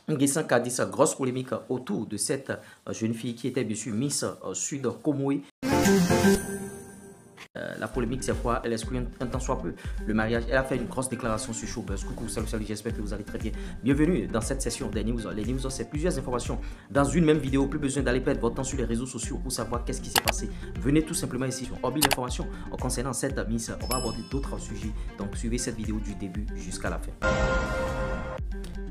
Nguessan qui a dit sa grosse polémique autour de cette jeune fille qui était bien sûr Miss Sud Comoé. La polémique, c'est quoi? Elle exclut un tant soit peu le mariage. Elle a fait une grosse déclaration sur Showbuzz. Coucou, salut, salut, j'espère que vous allez très bien. Bienvenue dans cette session des news. Les news, c'est plusieurs informations dans une même vidéo. Plus besoin d'aller perdre votre temps sur les réseaux sociaux pour savoir qu'est-ce qui s'est passé. Venez tout simplement ici sur Hobby l'information concernant cette Miss. On va aborder d'autres sujets. Donc, suivez cette vidéo du début jusqu'à la fin.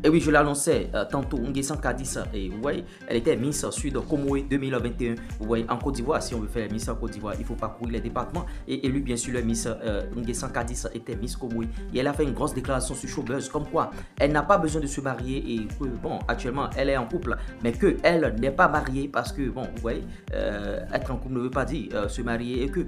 Et oui, je l'annonçais tantôt, Nguessan qui a dit ça. Et vous voyez, elle était Miss Sud Comoé 2021. Vous voyez, en Côte d'Ivoire, si on veut faire Miss en Côte d'Ivoire, il faut parcourir les départements. Et lui, bien sûr, le Miss Nguessan qui a dit ça était Miss Comoé. Et elle a fait une grosse déclaration sur Showbuzz, comme quoi elle n'a pas besoin de se marier. Et que, bon, actuellement, elle est en couple, mais qu'elle n'est pas mariée parce que, bon, vous voyez, être en couple ne veut pas dire se marier. Et que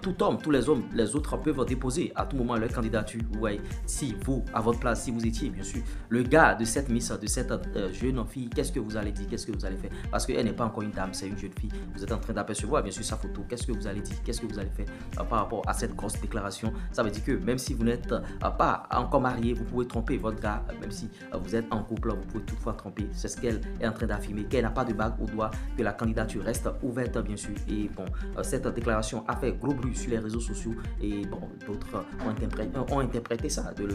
tout homme, tous les hommes, les autres peuvent déposer à tout moment leur candidature. Vous voyez, si vous, à votre place, si vous étiez, bien sûr, le gars de cette Miss, de cette jeune fille, qu'est-ce que vous allez dire, qu'est-ce que vous allez faire? Parce qu'elle n'est pas encore une dame, c'est une jeune fille. Vous êtes en train d'apercevoir bien sûr sa photo. Qu'est-ce que vous allez dire, qu'est-ce que vous allez faire par rapport à cette grosse déclaration? Ça veut dire que même si vous n'êtes pas encore marié, vous pouvez tromper votre gars. Même si vous êtes en couple, vous pouvez toutefois tromper. C'est ce qu'elle est en train d'affirmer, qu'elle n'a pas de bague au doigt, que la candidature reste ouverte bien sûr. Et bon, cette déclaration a fait gros bruit sur les réseaux sociaux. Et bon, d'autres ont interprété ça de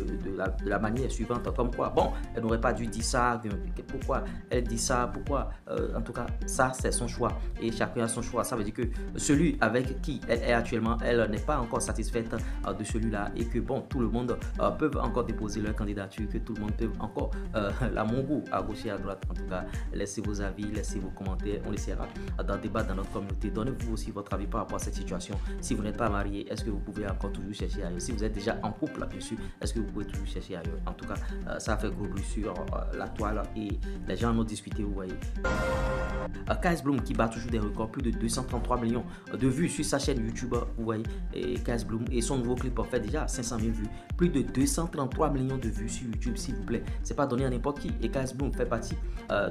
la manière suivante, comme quoi, bon, elle n'aurait pas dû dire ça, pourquoi elle dit ça, pourquoi, en tout cas, ça c'est son choix et chacun a son choix. Ça veut dire que celui avec qui elle est actuellement, elle n'est pas encore satisfaite de celui-là et que bon, tout le monde peut encore déposer leur candidature, que tout le monde peut encore la mongo à gauche et à droite. En tout cas, laissez vos avis, laissez vos commentaires, on essaiera d'en débattre dans notre communauté. Donnez-vous aussi votre avis par rapport à cette situation. Si vous n'êtes pas marié, est-ce que vous pouvez encore toujours chercher ailleurs? Si vous êtes déjà en couple, bien sûr, est-ce que vous pouvez toujours chercher ailleurs? En tout cas, ça a fait gros bruit sur la toile et les gens en ont discuté, vous voyez. KS Bloom qui bat toujours des records, plus de 233 millions de vues sur sa chaîne YouTube, vous voyez, et KS Bloom, et son nouveau clip fait déjà 500 000 vues, plus de 233 millions de vues sur YouTube, s'il vous plaît. C'est pas donné à n'importe qui, et KS Bloom fait partie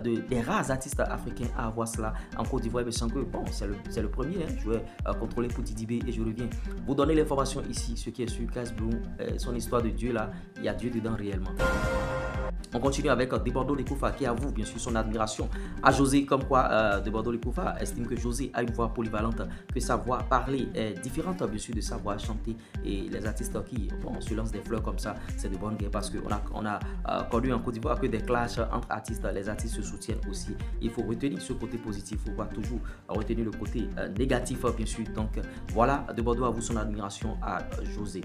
des rares artistes africains à avoir cela en Côte d'Ivoire. Mais sans que, bon, c'est le premier, hein. Je vais contrôler pour Didi B et je reviens vous donner l'information ici, ce qui est sur KS Bloom, son histoire de Dieu là, il y a Dieu dedans réellement. On continue avec Debordo Lekoufa qui avoue bien sûr son admiration à José, comme quoi Debordo Lekoufa estime que José a une voix polyvalente, que sa voix parler est différente bien sûr de sa voix chanter, et les artistes qui se lancent des fleurs comme ça, c'est de bonne guerre parce qu'on a connu en Côte d'Ivoire que des clashs entre artistes, les artistes se soutiennent aussi. Il faut retenir ce côté positif, il faut pas toujours retenir le côté négatif bien sûr. Donc voilà, Debordo avoue son admiration à José.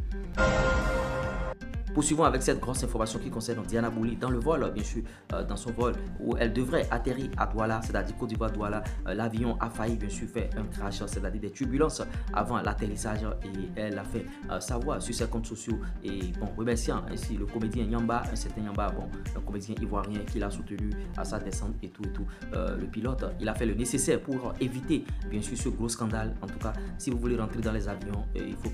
Poursuivons avec cette grosse information qui concerne Diana Bouli dans le vol, bien sûr, dans son vol où elle devrait atterrir à Douala, c'est-à-dire Côte d'Ivoire, Douala. L'avion a failli bien sûr faire un crash, c'est-à-dire des turbulences avant l'atterrissage, et elle a fait savoir sur ses comptes sociaux et bon, remerciant ainsi le comédien Nyamba, un certain Nyamba, bon, un comédien ivoirien qui l'a soutenu à sa descente et tout. Le pilote, il a fait le nécessaire pour éviter bien sûr ce gros scandale. En tout cas, si vous voulez rentrer dans les avions, il faut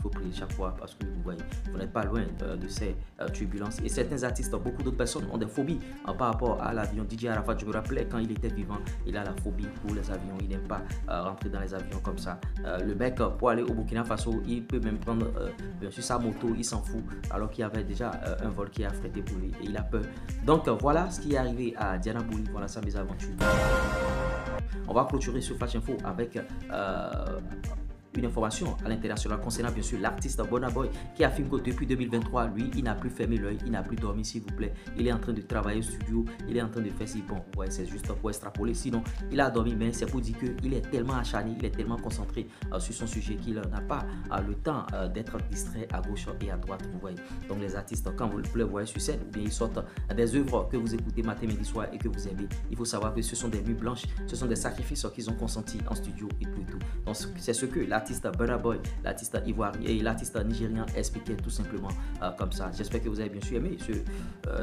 prier chaque fois parce que vous voyez, vous n'êtes pas loin de ces turbulences. Et certains artistes, beaucoup d'autres personnes ont des phobies par rapport à l'avion. DJ Arafat, je me rappelais quand il était vivant, il a la phobie pour les avions, il n'aime pas rentrer dans les avions comme ça. Le mec, pour aller au Burkina Faso, il peut même prendre bien sûr sa moto, il s'en fout, alors qu'il y avait déjà un vol qui est affrété pour lui et il a peur. Donc voilà ce qui est arrivé à Diana Bouli, voilà sa mésaventure. On va clôturer ce Flash Info avec une information à l'international concernant bien sûr l'artiste Burna Boy qui affirme que depuis 2023, lui, il n'a plus fermé l'œil, il n'a plus dormi, s'il vous plaît. Il est en train de travailler au studio, il est en train de faire si bon, ouais, c'est juste pour extrapoler. Sinon, il a dormi, mais c'est pour dire qu'il est tellement acharné, il est tellement concentré sur son sujet qu'il n'a pas le temps d'être distrait à gauche et à droite, vous voyez. Donc les artistes, quand vous les voyez sur scène, ou bien ils sortent des œuvres que vous écoutez matin, midi, soir et que vous aimez, il faut savoir que ce sont des nuits blanches, ce sont des sacrifices qu'ils ont consentis en studio et tout. Donc c'est ce que l'artiste Burna Boy, l'artiste ivoirien et l'artiste nigérien expliquaient tout simplement comme ça. J'espère que vous avez bien sûr aimé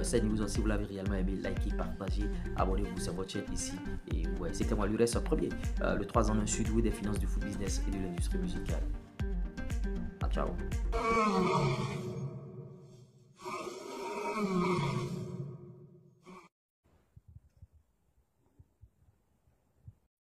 cette news. Si vous l'avez réellement aimé, likez, partagez, abonnez-vous, c'est votre chaîne ici. Et ouais, c'était moi Lurès premier, le 3 en 1 sud des finances, du food business et de l'industrie musicale. Ciao.